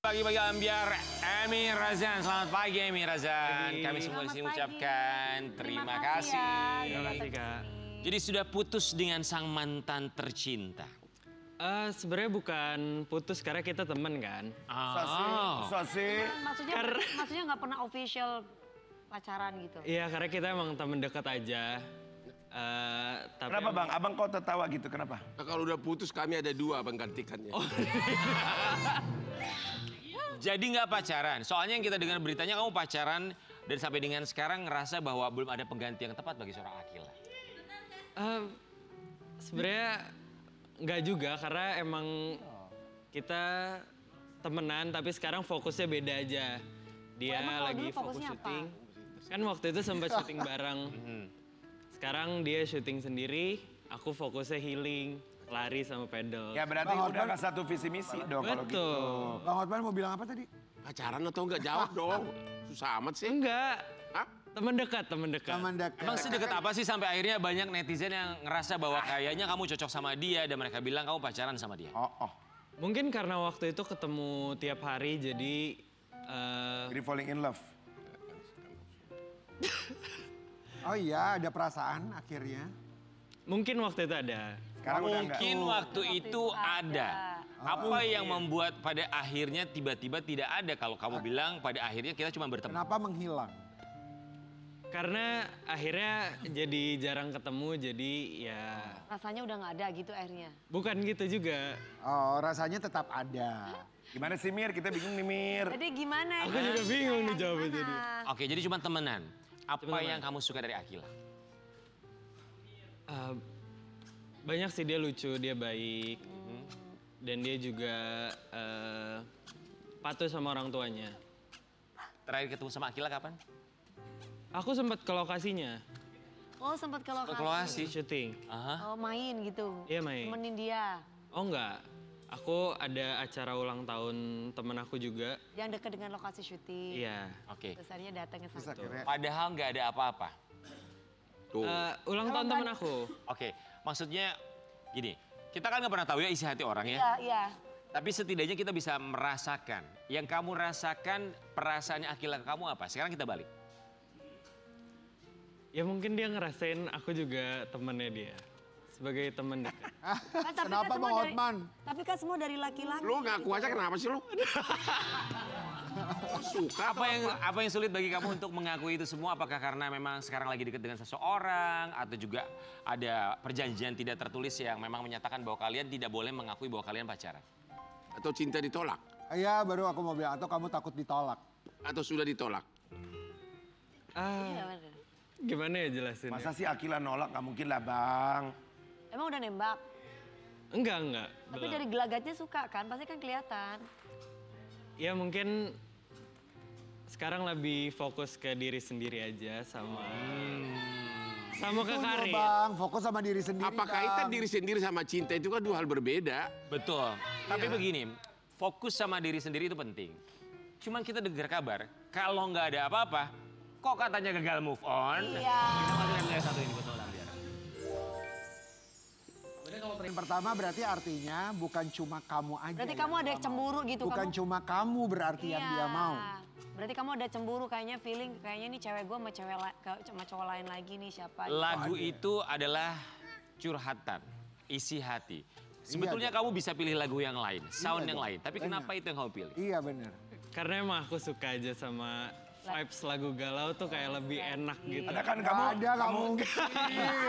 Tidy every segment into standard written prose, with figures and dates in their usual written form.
Pagi-pagi Ambiar, Emi Razan. Selamat pagi Emi Razan. Kami semua di sini ucapkan terima kasih. Terima kasih Kak. Jadi sudah putus dengan sang mantan tercinta? Sebenarnya bukan putus karena kita temen kan. Maksudnya nggak pernah official pacaran gitu? Iya karena kita emang temen dekat aja. Tapi kenapa Bang? Abang kok tertawa gitu, kenapa? Nah, kalau udah putus kami ada dua Bang gantikannya. Jadi nggak pacaran? Soalnya yang kita dengar beritanya kamu pacaran dan sampai dengan sekarang ngerasa bahwa belum ada pengganti yang tepat bagi seorang Akila. Sebenarnya nggak juga karena emang kita temenan tapi sekarang fokusnya beda aja. Dia lagi fokus syuting. Kan waktu itu sempat syuting bareng. Sekarang dia syuting sendiri, aku fokusnya healing, lari sama pedal. Ya berarti udah nggak satu visi misi dong kalau gitu. Bang Hotman mau bilang apa tadi? Pacaran atau enggak jawab dong. Susah amat sih. Enggak. Hah? Teman dekat, teman dekat. Teman dekat. Emang sedekat apa sih sampai akhirnya banyak netizen yang ngerasa bahwa kayaknya kamu cocok sama dia dan mereka bilang kamu pacaran sama dia? Mungkin karena waktu itu ketemu tiap hari jadi... Jadi falling in love. Oh iya, ada perasaan akhirnya. Mungkin waktu itu ada. Sekarang udah enggak. Mungkin waktu itu ada. Apa yang membuat pada akhirnya tiba-tiba tidak ada kalau kamu bilang pada akhirnya kita cuma bertemu? Kenapa menghilang? Karena akhirnya jadi jarang ketemu jadi ya... Rasanya udah nggak ada gitu akhirnya? Bukan gitu juga. Oh, rasanya tetap ada. Gimana sih Mir? Kita bingung nih Mir. Jadi gimana? Aku juga bingung nih jawabnya jadi. Oke, jadi cuma temenan. Apa yang kamu suka dari Akila? Banyak sih, dia lucu, dia baik. Dan dia juga patuh sama orang tuanya. Terakhir ketemu sama Akila kapan? Aku sempat ke lokasinya. Oh sempat ke lokasi? Ke lokasi? Syuting. Aha. Oh main gitu? Iya main. Temenin dia? Oh enggak. Aku ada acara ulang tahun temen aku juga. Yang dekat dengan lokasi syuting? Iya. Oke. Terus akhirnya datang ke sana? Padahal nggak ada apa-apa. Ulang tahun temen aku. Oke, maksudnya gini, kita kan nggak pernah tahu ya isi hati orang ya. Iya, iya. Tapi setidaknya kita bisa merasakan. Yang kamu rasakan perasaannya Akila ke kamu apa? Sekarang kita balik. Ya mungkin dia ngerasain aku juga temennya dia. Sebagai teman dekat. Kenapa Bang Hotman? Tapi kan semua dari laki-laki. Lu ngaku aja kenapa sih lu? Suka Apa yang sulit bagi kamu untuk mengakui itu semua? Apakah karena memang sekarang lagi dekat dengan seseorang atau juga ada perjanjian tidak tertulis yang memang menyatakan bahwa kalian tidak boleh mengakui bahwa kalian pacaran? Atau cinta ditolak? Iya baru aku mau bilang, atau kamu takut ditolak? Atau sudah ditolak? Iya, bener. Gimana ya jelasin? Masa sih Akila nolak? Nggak mungkin lah Bang. Emang udah nembak? Enggak. Tapi belum. dari gelagatnya suka kan? Pasti kan kelihatan. Ya mungkin sekarang lebih fokus ke diri sendiri aja sama ke karir. Bang, fokus sama diri sendiri. Apa kaitan diri sendiri sama cinta itu kan dua hal berbeda. Betul. Tapi begini, fokus sama diri sendiri itu penting. Cuman kita dengar kabar, kalau nggak ada apa-apa, kok katanya gagal move on? Iya. Kita masukin yang satu ini buat Ambiar. Yang pertama berarti artinya bukan cuma kamu aja. Berarti kamu ada cemburu gitu? Bukan cuma kamu berarti yang dia mau. Berarti kamu ada cemburu kayaknya feeling, kayaknya nih cewek gue sama cowok lain lagi nih siapa? Lagu itu adalah curhatan, isi hati. Sebetulnya kamu bisa pilih lagu yang lain, sound yang lain. Tapi kenapa itu yang kamu pilih? Iya bener. Karena emang aku suka aja sama vibes lagu galau tuh kayak lebih enak gitu. Ada kan kamu? Ada kamu.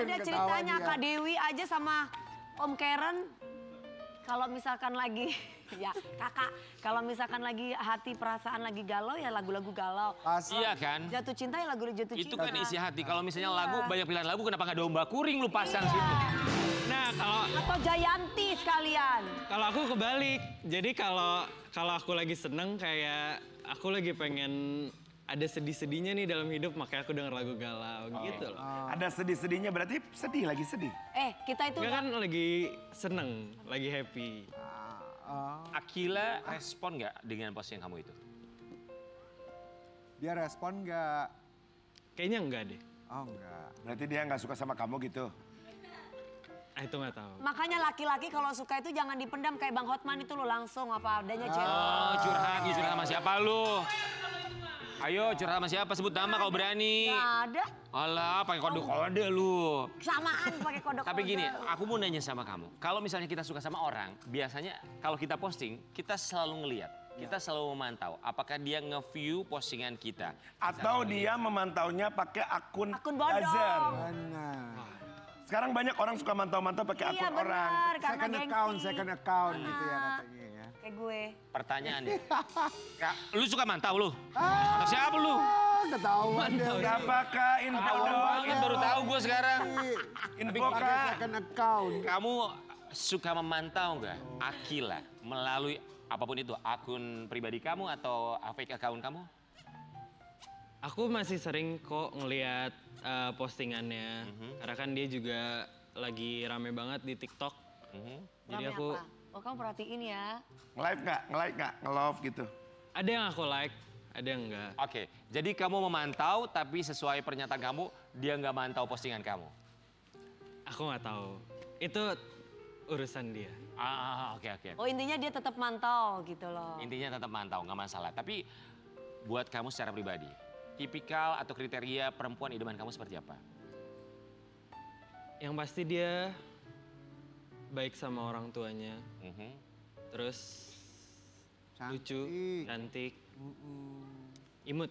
Ada ceritanya Kak Dewi aja sama Om Karen. Kalau misalkan lagi, ya kakak, kalau misalkan lagi hati perasaan lagi galau ya lagu-lagu galau. Iya kan? Jatuh cinta ya lagu jatuh cinta. Itu kan isi hati. Kalau misalnya lagu, banyak pilihan lagu, kenapa nggak domba kuring lu pasang situ? Nah Atau Jayanti sekalian. kalau aku kebalik. Jadi kalau aku lagi seneng kayak aku lagi pengen ada sedih-sedihnya nih dalam hidup makanya aku denger lagu galau gitu loh. Ada sedih-sedihnya berarti sedih lagi sedih. Kita itu Enggak kan lagi seneng, lagi happy. Akila respon nggak dengan postingan kamu itu? Dia respon nggak? Kayaknya enggak deh. Oh enggak. Berarti dia nggak suka sama kamu gitu. Itu nggak tahu. Makanya laki-laki kalau suka itu jangan dipendam kayak Bang Hotman itu lo langsung apa adanya cewek. Oh, curhat sama siapa lu? Ayo curhat sama siapa? Sebut nama kalau berani. Gak ada. Alah, pakai kode-kode lu. Samaan pakai kode-kode. Tapi gini, aku mau nanya sama kamu. Kalau misalnya kita suka sama orang, biasanya kalau kita posting, kita selalu ngelihat. Kita selalu memantau. Apakah dia nge-view postingan kita? Atau dia memantaunya pakai akun bodong. buzzer. Benar. Sekarang banyak orang suka mantau-mantau pakai Iya akun orang. benar, karena Second account gitu ya katanya ya. Kayak gue. Pertanyaannya, Kak, lu suka mantau lu? Atau siapa lu? Ketahuan deh. Apakah info dong? Kan baru tahu gue sekarang. Info Pakai Kak. second account. Kamu suka memantau nggak Akila melalui apapun itu, akun pribadi kamu atau fake account kamu? Aku masih sering kok ngelihat postingannya. Karena kan dia juga lagi rame banget di TikTok. Jadi Rame aku apa? Oh kamu perhatiin ya. Nge-live nggak? Nge-love gitu. ada yang aku like, ada yang enggak. Oke, jadi kamu memantau tapi sesuai pernyataan kamu, dia nggak mantau postingan kamu? Aku nggak tahu. Itu urusan dia. Oke. Oh intinya dia tetap mantau gitu loh. Intinya tetap mantau, nggak masalah. Tapi buat kamu secara pribadi, tipikal atau kriteria perempuan idaman kamu seperti apa? Yang pasti dia baik sama orang tuanya. Terus lucu, cantik, imut.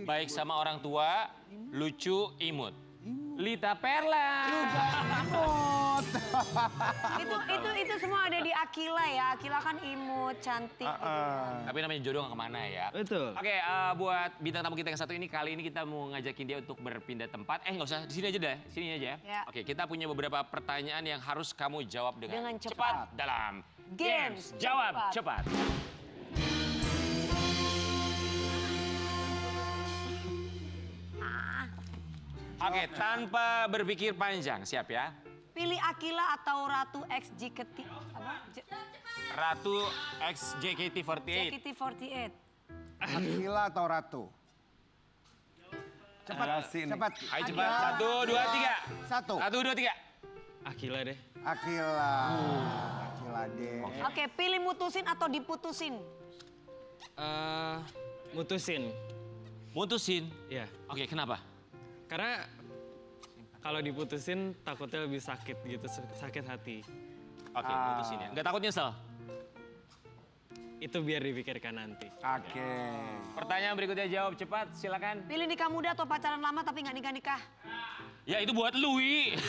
Baik sama orang tua, lucu, imut. Lita Perla. Itu semua ada di Akila ya. Akila kan imut, cantik. Tapi namanya jodoh nggak kemana ya. Betul. Oke, buat bintang tamu kita yang satu ini, kali ini kita mau ngajakin dia untuk berpindah tempat. Nggak usah, di sini aja deh, sini aja. Ya. Oke, kita punya beberapa pertanyaan yang harus kamu jawab dengan cepat. dalam Games Jawab Cepat. Oke, tanpa berpikir panjang, siap ya? Pilih Akila atau Ratu X JKT apa? Ratu X JKT48. JKT48. Akila atau Ratu? Cepat, Jelasin. cepat. Ayo cepat, 1, 2, 3. Satu. 1, 2, 3. Akila deh. Akila. Akila deh. Oke, pilih mutusin atau diputusin? Mutusin. Mutusin. Ya. Oke, kenapa? Karena kalau diputusin takutnya lebih sakit gitu, sakit hati. Oke, mutusin ya. Nggak takut nyesel? Itu biar dipikirkan nanti. Oke. Pertanyaan berikutnya jawab cepat, silakan. Pilih nikah muda atau pacaran lama tapi nggak nikah-nikah? Ya itu buat lu, Wi.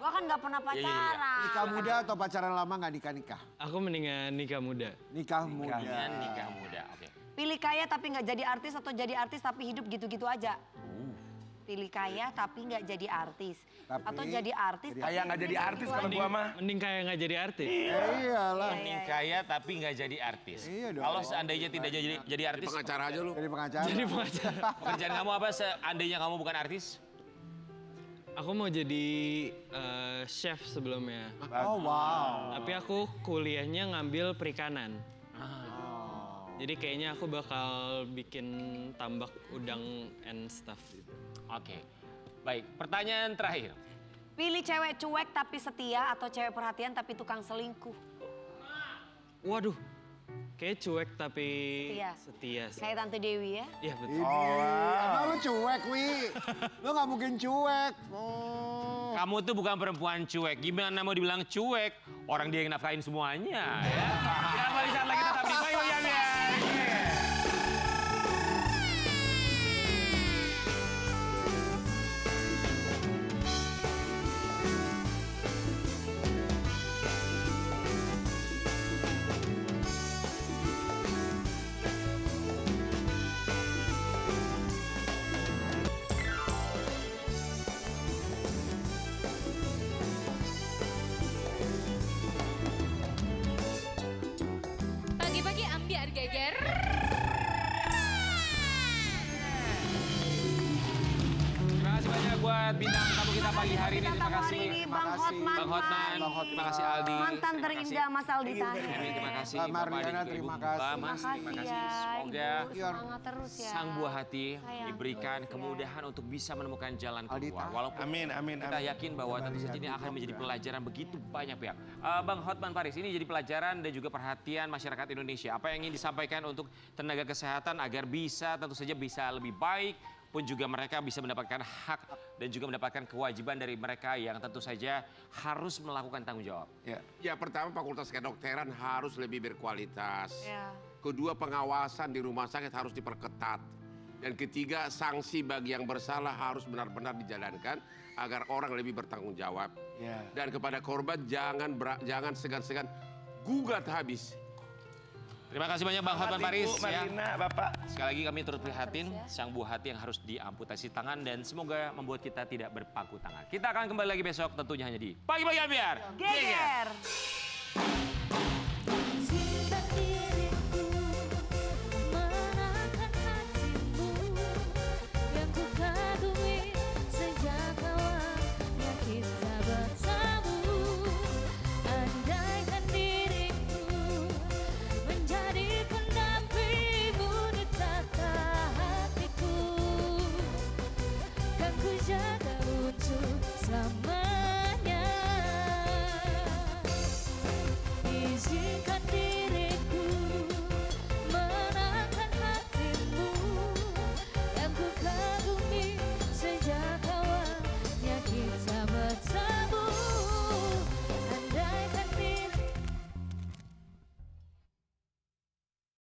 Gua kan nggak pernah pacaran. Nikah muda atau pacaran lama nggak nikah-nikah? Aku mendingan nikah muda. Nikah muda. Dengan nikah muda, oke. Pilih kaya tapi nggak jadi artis atau jadi artis tapi hidup gitu-gitu aja? Pilih kaya tapi nggak jadi artis. Atau jadi artis tapi Kayak nggak jadi hidup artis gitu kalau aja. gua mah. Mending kayak nggak jadi artis. Iyalah. Mending kaya tapi nggak jadi artis. Iya dong. Kalau seandainya tidak jadi artis, Pengacara aja lu. Jadi pengacara. Jadi pengacara. pekerjaan kamu apa seandainya kamu bukan artis? Aku mau jadi chef sebelumnya. Oh wow. Tapi aku kuliahnya ngambil perikanan. Jadi kayaknya aku bakal bikin tambak udang and stuff gitu. Oke. Baik, pertanyaan terakhir. Pilih cewek cuek tapi setia atau cewek perhatian tapi tukang selingkuh? Waduh, kayak cuek tapi Setia. setia sih. Kayak Tante Dewi ya? Iya betul. Emang lu cuek, Wi? Lu nggak mungkin cuek. Kamu tuh bukan perempuan cuek. Gimana mau dibilang cuek? Orang dia yang nafkahin semuanya. Ya. Kita balik saat lagi tetap di Bayo Yam ya. Pagi-pagi ambiar geger. buat bintang tamu kita pagi hari ini. Terima kasih. Bang Hotman. Bang Hotman, terima kasih Aldi. Mantan terindah Mas Aldi Taher. Terima kasih. Mbak Mariana, Bapak, terima Ibu, kasih. Mbak Mas, terima kasih. ya, Semoga Ibu, semangat terus ya. sang buah hati Sayang. diberikan Terus ya. kemudahan untuk bisa menemukan jalan Aldi keluar. Taher. Walaupun Amin, amin, kita amin. yakin bahwa tentu saja ini akan menjadi pelajaran begitu banyak pihak. Bang Hotman Paris, ini jadi pelajaran dan juga perhatian masyarakat Indonesia. Apa yang ingin disampaikan untuk tenaga kesehatan agar bisa tentu saja bisa lebih baik, pun juga mereka bisa mendapatkan hak dan juga mendapatkan kewajiban dari mereka yang tentu saja harus melakukan tanggung jawab. Ya. Ya pertama fakultas kedokteran harus lebih berkualitas. Ya. Kedua pengawasan di rumah sakit harus diperketat. Dan ketiga sanksi bagi yang bersalah harus benar-benar dijalankan agar orang lebih bertanggung jawab. Ya. Dan kepada korban jangan segan-segan gugat habis. Terima kasih banyak Bang Hotman Paris. Ibu, Marina, Bapak. Sekali lagi kami turut prihatin sang buah hati yang harus diamputasi tangan dan semoga membuat kita tidak berpaku tangan. Kita akan kembali lagi besok tentunya hanya di Pagi-Pagi Ambiar. Geger. Cinta diriku menangkan hatimu yang ku kagumi sejak awalnya kita bertemu. Andaikan diriku menjadi pendampingmu di tata hatiku, kan ku jaga untuk selama